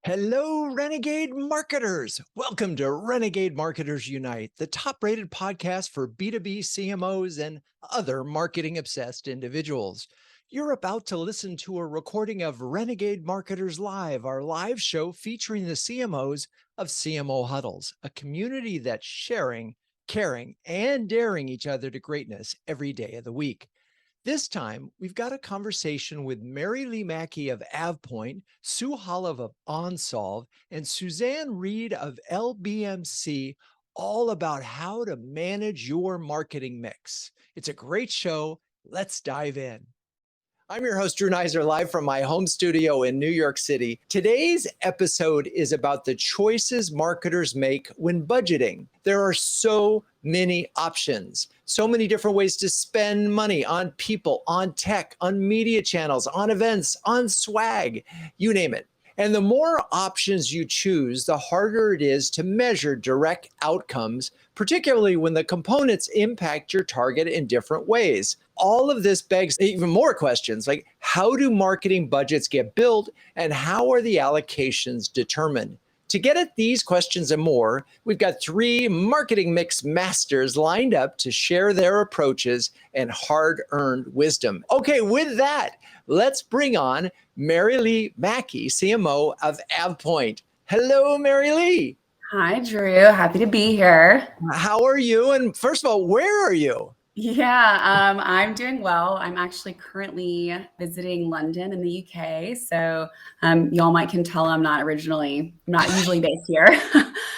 Hello, Renegade marketers. Welcome to Renegade Marketers Unite, the top-rated podcast for B2B CMOs and other marketing-obsessed individuals. You're about to listen to a recording of Renegade Marketers Live, our live show featuring the CMOs of CMO Huddles, a community that's sharing, caring, and daring each other to greatness every day of the week. This time, we've got a conversation with Leigh Mackie of Avepoint, Holub of OnSolve, and Suzanne Reed of LBMC, all about how to manage your marketing mix. It's a great show. Let's dive in. I'm your host, Drew Neiser, live from my home studio in New York City. Today's episode is about the choices marketers make when budgeting. There are so many options, so many different ways to spend money on people, on tech, on media channels, on events, on swag, you name it. And the more options you choose, the harder it is to measure direct outcomes, particularly when the components impact your target in different ways. All of this begs even more questions, like how do marketing budgets get built and how are the allocations determined? To get at these questions and more, we've got three marketing mix masters lined up to share their approaches and hard-earned wisdom. Okay, with that, let's bring on Leigh Mackie, CMO of Avepoint. Hello, Leigh. Hi, Drew. Happy to be here. How are you? And first of all, where are you? Yeah, I'm doing well. I'm actually currently visiting London in the UK. So y'all might can tell I'm not usually based here.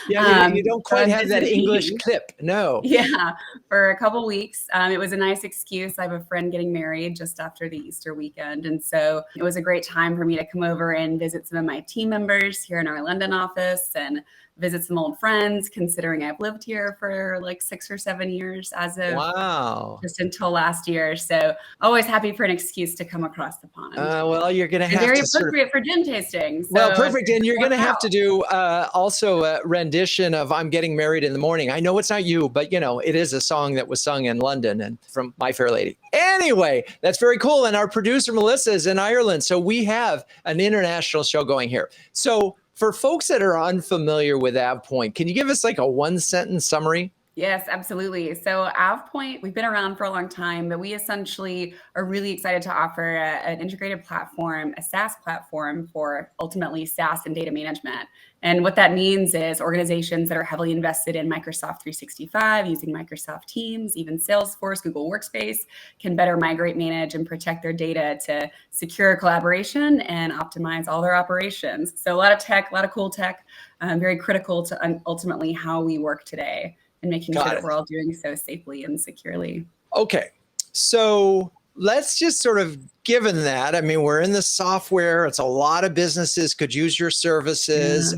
Yeah, you don't quite have that visiting. English clip. No. Yeah, for a couple weeks. It was a nice excuse. I have a friend getting married just after the Easter weekend. And so it was a great time for me to come over and visit some of my team members here in our London office and visit some old friends, considering I've lived here for like 6 or 7 years as of just until last year. So always happy for an excuse to come across the pond. Well, you're going to have very to appropriate for gin tasting. So well, perfect. And you're going to have to do also a rendition of I'm Getting Married in the Morning. I know it's not you, but you know, it is a song that was sung in London and from My Fair Lady. Anyway, that's very cool. And our producer, Melissa, is in Ireland. So we have an international show going here. So for folks that are unfamiliar with Avepoint, can you give us like a one-sentence summary? Yes, absolutely. So Avepoint, we've been around for a long time, but we essentially are really excited to offer an integrated platform, a SaaS platform for ultimately SaaS and data management. And what that means is organizations that are heavily invested in Microsoft 365, using Microsoft Teams, even Salesforce, Google Workspace, can better migrate, manage, and protect their data to secure collaboration and optimize all their operations. So a lot of tech, a lot of cool tech, very critical to ultimately how we work today and making sure that we're all doing so safely and securely. Okay, so let's just sort of, given that, I mean, we're in the software, it's a lot of businesses could use your services,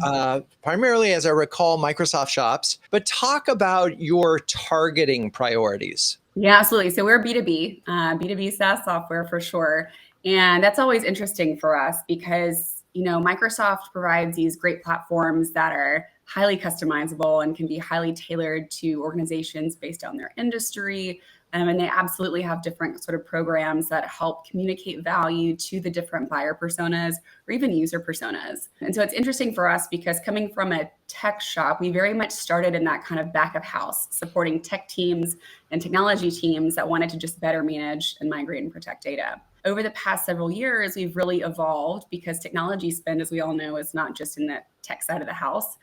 primarily, as I recall, Microsoft shops, but talk about your targeting priorities. Yeah, absolutely. So we're B2B, B2B SaaS software for sure. And that's always interesting for us because, you know, Microsoft provides these great platforms that are highly customizable and can be highly tailored to organizations based on their industry. And they absolutely have different sort of programs that help communicate value to the different buyer personas or even user personas. And so it's interesting for us because coming from a tech shop, we very much started in that kind of back of house, supporting tech teams and technology teams that wanted to just better manage and migrate and protect data. Over the past several years, we've really evolved because technology spend, as we all know, is not just in the tech side of the house.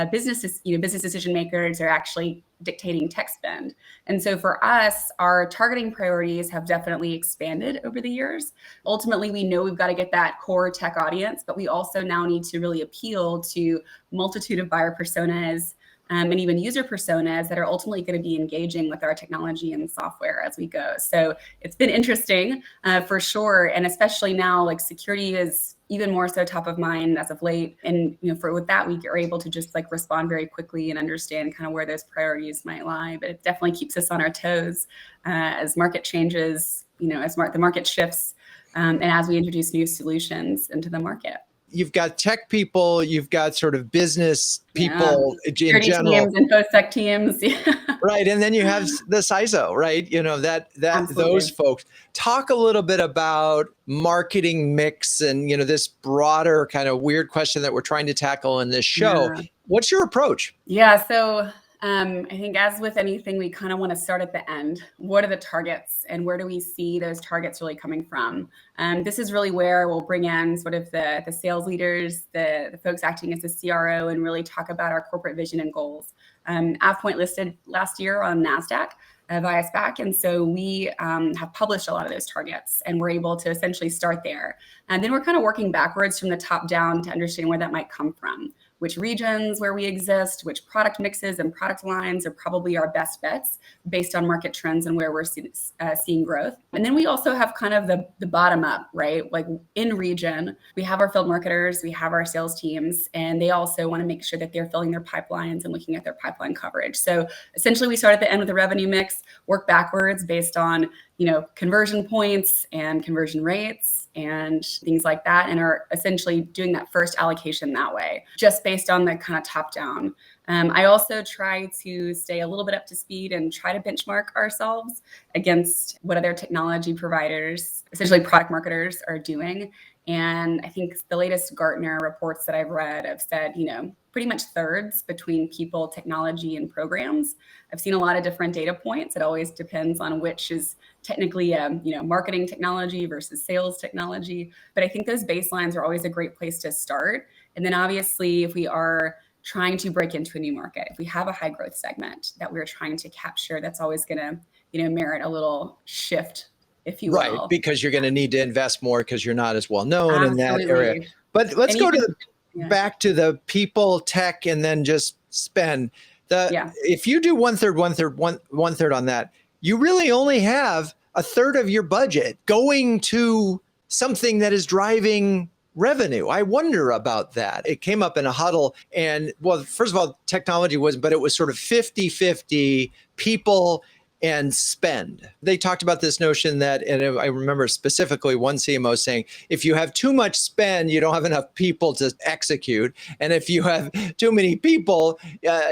Business decision makers are actually dictating tech spend. And so for us, our targeting priorities have definitely expanded over the years. Ultimately, we know we've got to get that core tech audience, but we also now need to really appeal to a multitude of buyer personas and even user personas that are ultimately going to be engaging with our technology and software as we go. So it's been interesting for sure. And especially now, like security is even more so top of mind as of late. And with that, we are able to just like respond very quickly and understand kind of where those priorities might lie. But it definitely keeps us on our toes as market changes, as the market shifts and as we introduce new solutions into the market. you've got tech people, you've got sort of business people in general. Teams and post-tech teams. Right. And then you have the CISO, right? Those folks. Talk a little bit about marketing mix and, this broader kind of weird question that we're trying to tackle in this show. Yeah. What's your approach? Yeah. So I think as with anything, we kind of want to start at the end. What are the targets and where do we see those targets really coming from? This is really where we'll bring in sort of the sales leaders, the folks acting as a CRO, and really talk about our corporate vision and goals. Avepoint listed last year on NASDAQ via SPAC. And so we have published a lot of those targets, and we're able to essentially start there. And then we're kind of working backwards from the top down to understand where that might come from. Which regions where we exist, which product mixes and product lines are probably our best bets based on market trends and where we're seeing growth. And then we also have kind of the bottom up, right? Like in region, we have our field marketers, we have our sales teams, and they also want to make sure that they're filling their pipelines and looking at their pipeline coverage. So essentially we start at the end with the revenue mix, work backwards based on, conversion points and conversion rates and things like that, and are essentially doing that first allocation that way, just based on the kind of top down. I also try to stay a little bit up to speed and try to benchmark ourselves against what other technology providers, essentially product marketers, are doing. And I think the latest Gartner reports that I've read have said, pretty much thirds between people, technology, and programs. I've seen a lot of different data points. It always depends on which is technically, marketing technology versus sales technology. But I think those baselines are always a great place to start. And then obviously, if we are trying to break into a new market, if we have a high growth segment that we're trying to capture, that's always going to, merit a little shift, if you will. Right, because you're going to need to invest more because you're not as well known in that area. But let's go to back to the people, tech, and then just spend. If you do one third on that, you really only have a third of your budget going to something that is driving revenue. I wonder about that. It came up in a huddle, and first of all, technology but it was sort of 50-50 people and spend. They talked about this notion that, and I remember specifically one CMO saying, if you have too much spend, you don't have enough people to execute. And if you have too many people,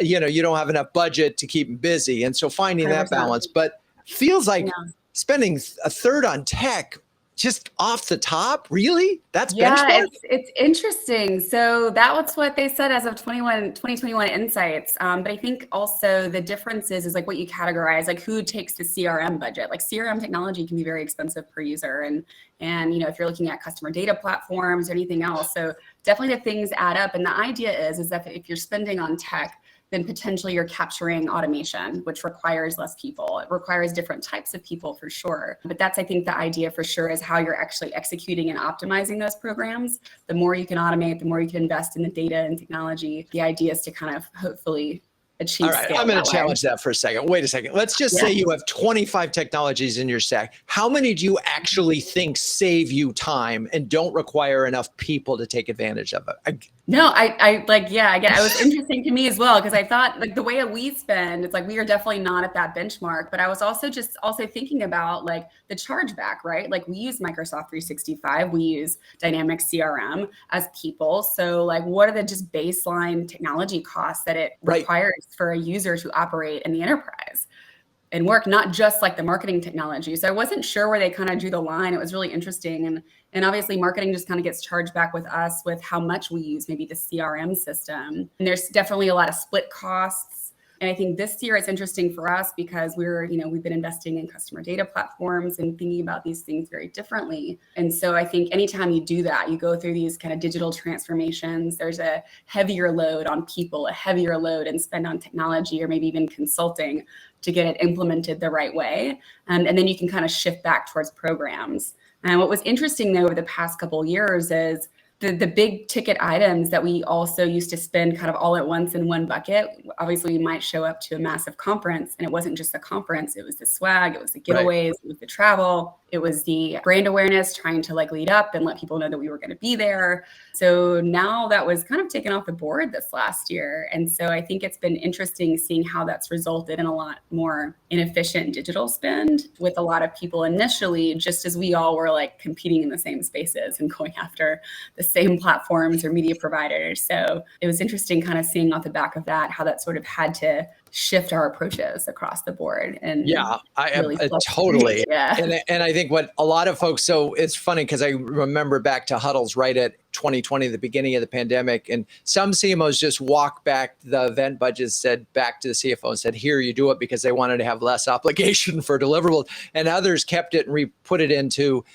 you don't have enough budget to keep them busy. And so finding 100%. That balance, but feels like spending a third on tech just off the top, really? That's benchmark? It's interesting. So that was what they said as of 2021 insights. But I think also the difference is like what you categorize, like who takes the CRM budget. Like CRM technology can be very expensive per user. And if you're looking at customer data platforms or anything else. So definitely the things add up. And the idea is that if you're spending on tech, then potentially you're capturing automation, which requires less people. It requires different types of people for sure. But that's, I think, the idea for sure is how you're actually executing and optimizing those programs. The more you can automate, the more you can invest in the data and technology. The idea is to kind of hopefully achieve All right, scale. I'm going to challenge that for a second. Wait a second. Let's just say you have 25 technologies in your stack. How many do you actually think save you time and don't require enough people to take advantage of it? No, it was interesting to me as well, because I thought like the way we spend, it's like we are definitely not at that benchmark. But I was also thinking about like the chargeback, right? Like we use Microsoft 365, we use Dynamics CRM as people. So like what are the just baseline technology costs that it requires for a user to operate in the enterprise and work, not just like the marketing technology. So I wasn't sure where they kind of drew the line. It was really interesting. And obviously marketing just kind of gets charged back with us with how much we use maybe the CRM system. And there's definitely a lot of split costs. And I think this year it's interesting for us because we've been investing in customer data platforms and thinking about these things very differently. And so I think anytime you do that, you go through these kind of digital transformations, there's a heavier load on people, a heavier load and spend on technology or maybe even consulting to get it implemented the right way. And then you can kind of shift back towards programs. And what was interesting though over the past couple of years is the big ticket items that we also used to spend kind of all at once in one bucket. Obviously, you might show up to a massive conference and it wasn't just the conference, it was the swag, it was the giveaways, it was the travel. It was the brand awareness, trying to like lead up and let people know that we were going to be there. So now that was kind of taken off the board this last year. And so I think it's been interesting seeing how that's resulted in a lot more inefficient digital spend with a lot of people initially, just as we all were like competing in the same spaces and going after the same platforms or media providers. So it was interesting kind of seeing off the back of that, how that sort of had to shift our approaches across the board. And yeah, I really totally. yeah. And I think what a lot of folks, so it's funny because I remember back to huddles right at 2020, the beginning of the pandemic, and some CMOs just walked back the event budgets, said back to the CFO and said, here, you do it, because they wanted to have less obligation for deliverables. And others kept it and put it into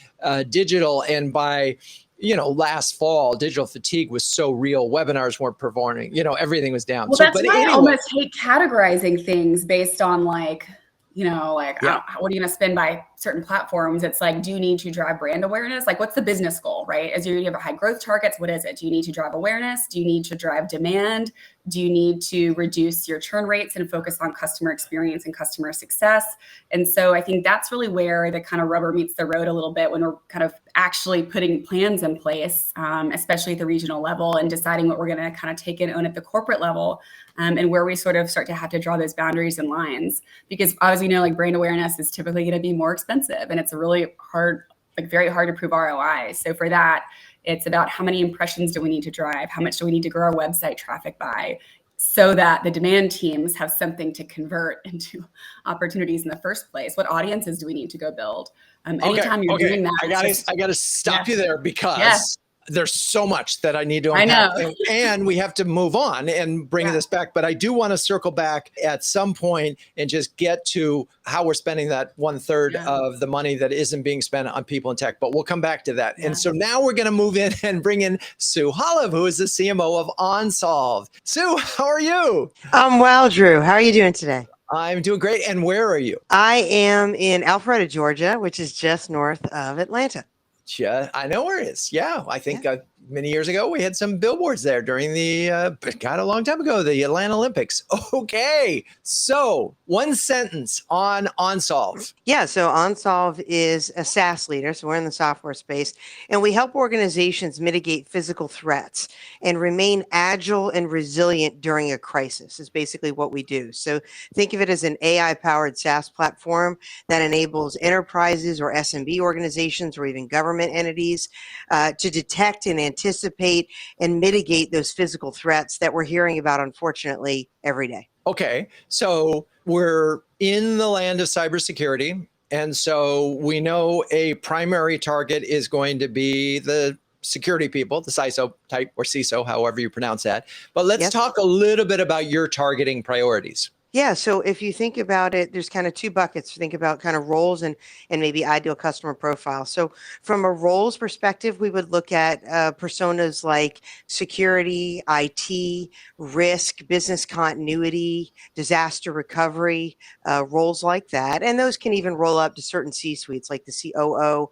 digital. And by last fall, digital fatigue was so real. Webinars weren't performing. Everything was down. Well, that's why I almost hate categorizing things based on like, what are you going to spend by certain platforms? It's like, do you need to drive brand awareness? Like, what's the business goal, right? As you have a high growth targets, what is it? Do you need to drive awareness? Do you need to drive demand? Do you need to reduce your churn rates and focus on customer experience and customer success? And so I think that's really where the kind of rubber meets the road a little bit when we're kind of actually putting plans in place, especially at the regional level, and deciding what we're going to kind of take and own at the corporate level, and where we sort of start to have to draw those boundaries and lines. Because as we know, like brand awareness is typically going to be more expensive, and it's a really hard, like very hard to prove ROI. So for that, it's about how many impressions do we need to drive? How much do we need to grow our website traffic by, so that the demand teams have something to convert into opportunities in the first place? What audiences do we need to go build? Anytime you're doing that, I got to stop you there, because there's so much that I need to unpack. I know. And we have to move on and bring this back. But I do want to circle back at some point and just get to how we're spending that 1/3 of the money that isn't being spent on people in tech. But we'll come back to that. And so now we're going to move in and bring in Sue Holub, who is the CMO of OnSolve. Sue, how are you? I'm well, Drew. How are you doing today? I'm doing great. And where are you? I am in Alpharetta, Georgia, which is just north of Atlanta. Yeah, I know where it is. Yeah, I think many years ago we had some billboards there during the, a long time ago, the Atlanta Olympics. Okay, so one sentence on OnSolve. Yeah, so OnSolve is a SaaS leader, so we're in the software space, and we help organizations mitigate physical threats and remain agile and resilient during a crisis is basically what we do. So think of it as an AI-powered SaaS platform that enables enterprises or SMB organizations or even government entities to detect and anticipate and mitigate those physical threats that we're hearing about, unfortunately, every day. Okay, so we're in the land of cybersecurity. And so we know a primary target is going to be the security people, the CISO type, or CISO, however you pronounce that. But let's talk a little bit about your targeting priorities. Yeah, so if you think about it, there's kind of two buckets. Think about kind of roles and maybe ideal customer profile. So from a roles perspective, we would look at personas like security, IT, risk, business continuity, disaster recovery, roles like that. And those can even roll up to certain C-suites like the COO.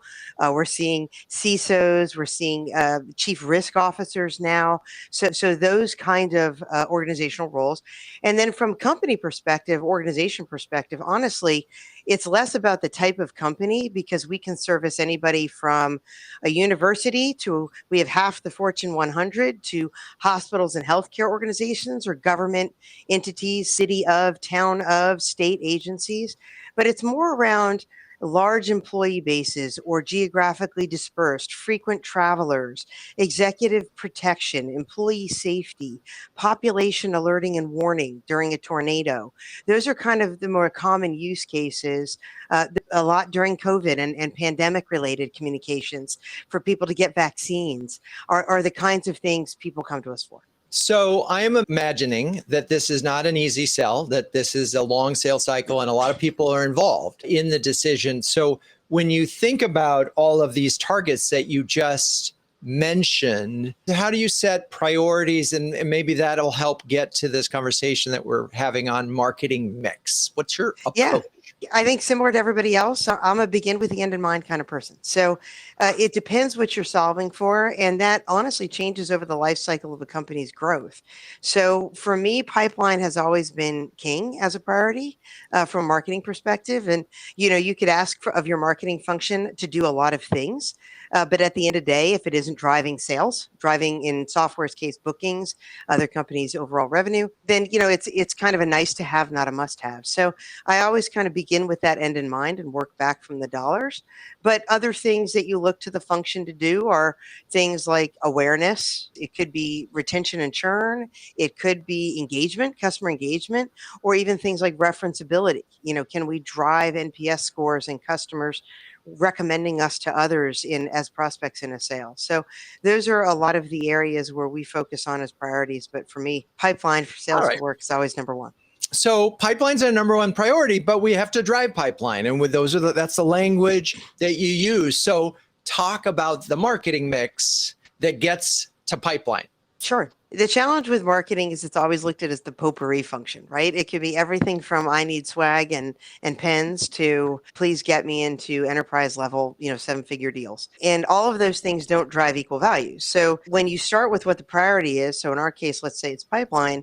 We're seeing CISOs, we're seeing chief risk officers now. So those kind of organizational roles. And then from company perspective, organization perspective, honestly, it's less about the type of company, because we can service anybody from a university to, we have half the Fortune 100, to hospitals and healthcare organizations or government entities, city of, town of, state agencies. But it's more around large employee bases or geographically dispersed, frequent travelers, executive protection, employee safety, population alerting and warning during a tornado. Those are kind of the more common use cases, a lot during COVID and pandemic related communications for people to get vaccines are the kinds of things people come to us for. So I am imagining that this is not an easy sell, that this is a long sales cycle and a lot of people are involved in the decision. So when you think about all of these targets that you just mentioned, how do you set priorities? And maybe that'll help get to this conversation that we're having on marketing mix. What's your approach? I think similar to everybody else, I'm a begin with the end in mind kind of person. So it depends what you're solving for. And that honestly changes over the life cycle of a company's growth. So for me, pipeline has always been king as a priority from a marketing perspective. And, you could ask of your marketing function to do a lot of things. But at the end of the day, if it isn't driving sales, driving in software's case bookings, other companies' overall revenue, then it's kind of a nice to have, not a must have. So I always kind of begin with that end in mind and work back from the dollars. But other things that you look to the function to do are things like awareness. It could be retention and churn. It could be engagement, customer engagement, or even things like referenceability. Can we drive NPS scores and customers recommending us to others as prospects in a sale? So those are a lot of the areas where we focus on as priorities. But for me, pipeline for sales to work is always number one. So pipeline's our number one priority, but we have to drive pipeline. And with that's the language that you use. So talk about the marketing mix that gets to pipeline. Sure. The challenge with marketing is it's always looked at as the potpourri function, right? It could be everything from I need swag and pens to please get me into enterprise level, 7-figure deals. And all of those things don't drive equal value. So when you start with what the priority is, so in our case, let's say it's pipeline,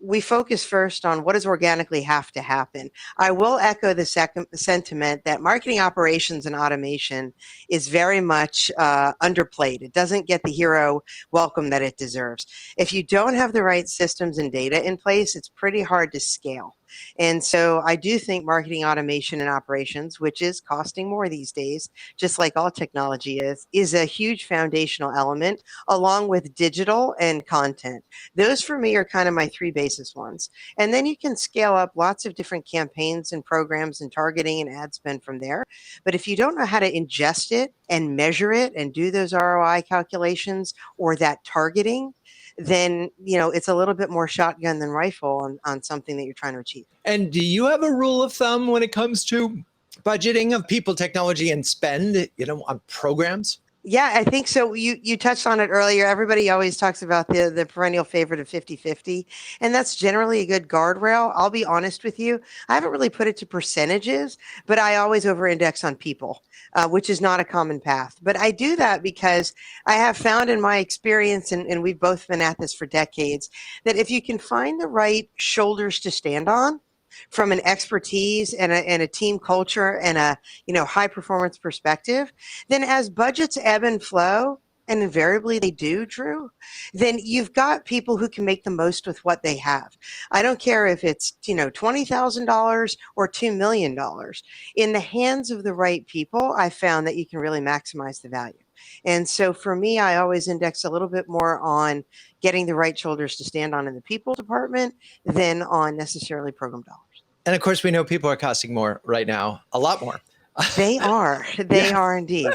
we focus first on what does organically have to happen. I will echo the second sentiment that marketing operations and automation is very much underplayed. It doesn't get the hero welcome that it deserves. If you don't have the right systems and data in place, it's pretty hard to scale. And so I do think marketing automation and operations, which is costing more these days, just like all technology is a huge foundational element, along with digital and content. Those for me are kind of my three basis ones. And then you can scale up lots of different campaigns and programs and targeting and ad spend from there. But if you don't know how to ingest it and measure it and do those ROI calculations or that targeting, then it's a little bit more shotgun than rifle on something that you're trying to achieve. And do you have a rule of thumb when it comes to budgeting of people, technology, and spend, on programs? Yeah, I think so. You touched on it earlier. Everybody always talks about the perennial favorite of 50-50, and that's generally a good guardrail. I'll be honest with you. I haven't really put it to percentages, but I always over-index on people, which is not a common path. But I do that because I have found in my experience, and we've both been at this for decades, that if you can find the right shoulders to stand on, from an expertise and a team culture and a high performance perspective, then as budgets ebb and flow, and invariably they do, Drew, then you've got people who can make the most with what they have. I don't care if it's $20,000 or $2 million. In the hands of the right people, I found that you can really maximize the value. And so for me, I always index a little bit more on getting the right shoulders to stand on in the people department than on necessarily program dollars. And of course, we know people are costing more right now, a lot more. They are. They are indeed.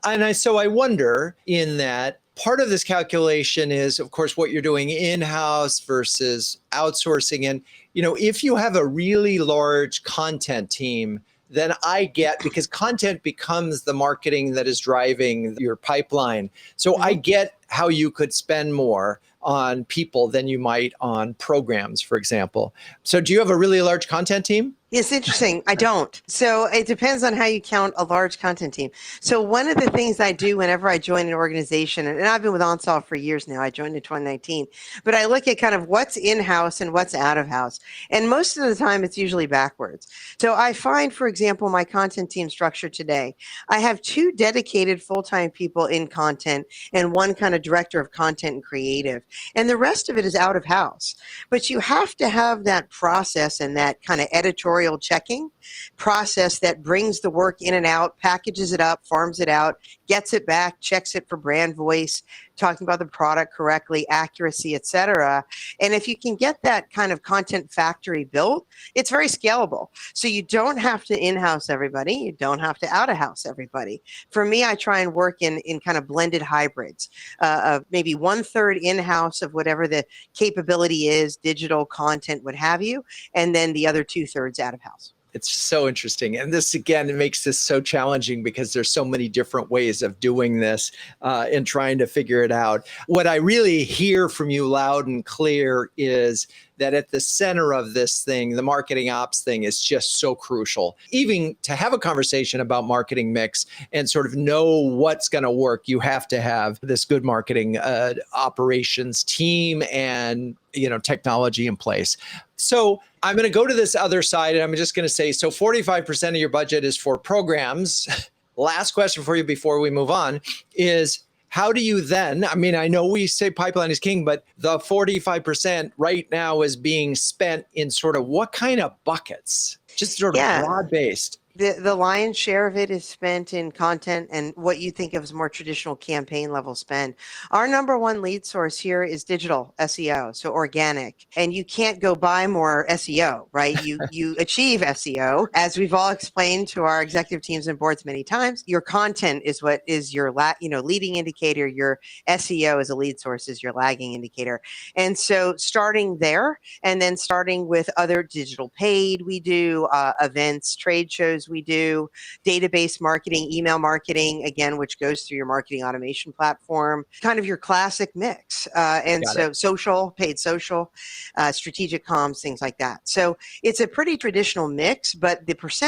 And so I wonder in that part of this calculation is, of course, what you're doing in-house versus outsourcing. And, if you have a really large content team, then I get, because content becomes the marketing that is driving your pipeline. So I get how you could spend more on people than you might on programs, for example. So do you have a really large content team? It's interesting. I don't. So it depends on how you count a large content team. So one of the things I do whenever I join an organization, and I've been with OnSolve for years now, I joined in 2019, but I look at kind of what's in-house and what's out-of-house. And most of the time, it's usually backwards. So I find, for example, my content team structure today, I have 2 dedicated full-time people in content and 1 kind of director of content and creative. And the rest of it is out-of-house. But you have to have that process and that kind of editorial checking process that brings the work in and out, packages it up, farms it out, gets it back, checks it for brand voice, talking about the product correctly, accuracy, etc. And if you can get that kind of content factory built, it's very scalable. So you don't have to in-house everybody. You don't have to out-of-house everybody. For me, I try and work in kind of blended hybrids of maybe 1/3 in-house of whatever the capability is, digital content, what have you, and then the other 2/3 out-of-house. It's so interesting. And this, again, it makes this so challenging because there's so many different ways of doing this and trying to figure it out. What I really hear from you loud and clear is that at the center of this thing, the marketing ops thing is just so crucial. Even to have a conversation about marketing mix and sort of know what's going to work, you have to have this good marketing operations team and technology in place. So I'm going to go to this other side, and I'm just going to say, so 45% of your budget is for programs. Last question for you before we move on is, how do you then, I know we say pipeline is king, but the 45% right now is being spent in sort of what kind of buckets? Just sort of broad-based. The lion's share of it is spent in content and what you think of as more traditional campaign level spend. Our number one lead source here is digital SEO, so organic. And you can't go buy more SEO, right? You achieve SEO, as we've all explained to our executive teams and boards many times. Your content is what is your leading indicator. Your SEO as a lead source is your lagging indicator. And so starting there, and then starting with other digital paid, we do events, trade shows, we do database marketing, email marketing, again, which goes through your marketing automation platform, kind of your classic mix. Social, paid social, strategic comms, things like that. So it's a pretty traditional mix, but the percent